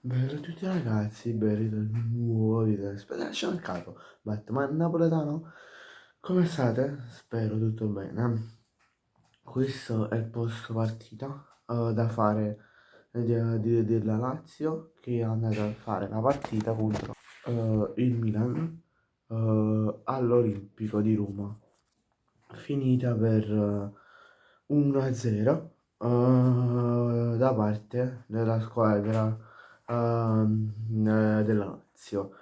Bello a tutti ragazzi, belli del nuovo video. Aspetta, lasciamo il capo. Batman napoletano, come state? Spero tutto bene. Questo è il posto partita da fare della Lazio che è andata a fare la partita contro il Milan all'Olimpico di Roma. Finita per 1-0 da parte della squadra della Lazio.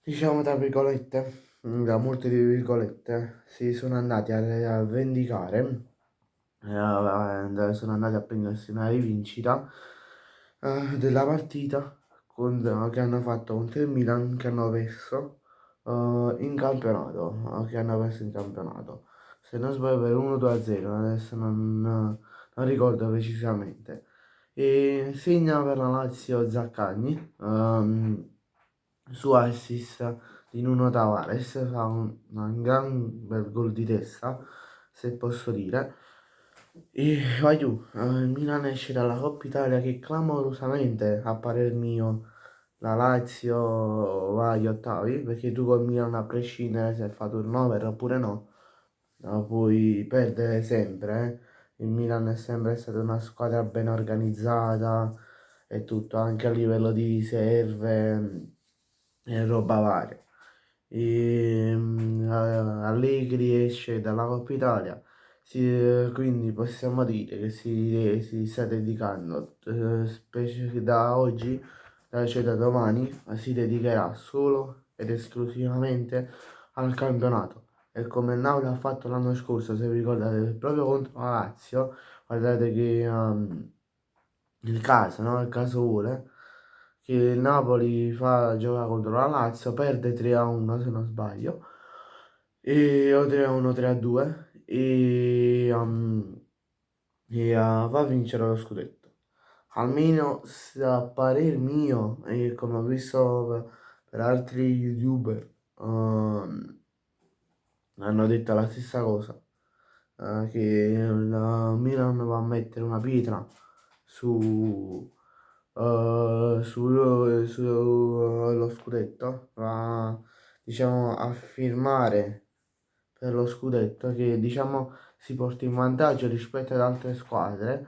Diciamo tra virgolette, da molte virgolette, si sono andati a vendicare, sono andati a prendersi una rivincita della partita che hanno fatto contro il Milan, che hanno perso in campionato, che hanno perso in campionato. Se non sbaglio per 1-2-0, adesso non ricordo precisamente. E segna per la Lazio Zaccagni, su assist di Nuno Tavares, fa un gran bel gol di testa, se posso dire. E vai giù, il Milan esce dalla Coppa Italia che clamorosamente, a parer mio, la Lazio va agli ottavi, perché tu col Milan a prescindere se fa turnover oppure no, puoi perdere sempre. Il Milan è sempre stata una squadra ben organizzata e tutto, anche a livello di riserve e roba varia. Allegri esce dalla Coppa Italia, quindi possiamo dire che si sta dedicando, specie che da oggi, cioè da domani, si dedicherà solo ed esclusivamente al campionato. E come il Napoli ha fatto l'anno scorso, se vi ricordate, proprio contro la Lazio, guardate che il caso, no? Il caso vuole che il Napoli gioca contro la Lazio, perde 3-1 se non sbaglio, o 3-1, 3-2 e va a vincere lo scudetto. Almeno a parer mio, e come ho visto per altri youtuber, hanno detto la stessa cosa, che il Milan va a mettere una pietra su, sullo scudetto, va diciamo a firmare per lo scudetto che diciamo si porta in vantaggio rispetto ad altre squadre,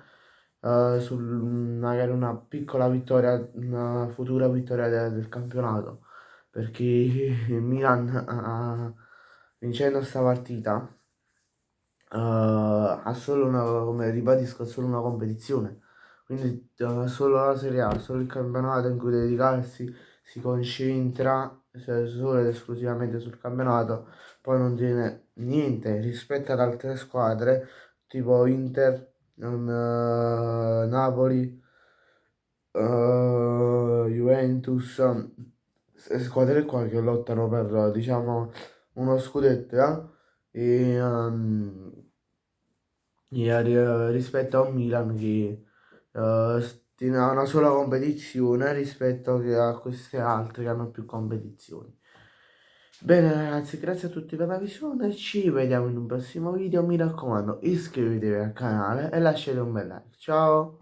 sul magari una piccola vittoria, una futura vittoria del campionato, perché il Milan vincendo sta partita ha solo una, come ribadisco, ha solo una competizione, quindi solo la Serie A, solo il campionato in cui dedicarsi, si concentra solo ed esclusivamente sul campionato, poi non tiene niente rispetto ad altre squadre tipo Inter, Napoli, Juventus, squadre qua che lottano per diciamo uno scudetto, rispetto a un Milan che tiene una sola competizione rispetto a queste altre che hanno più competizioni. Bene ragazzi, grazie a tutti per la visione, ci vediamo in un prossimo video, mi raccomando iscrivetevi al canale e lasciate un bel like, ciao!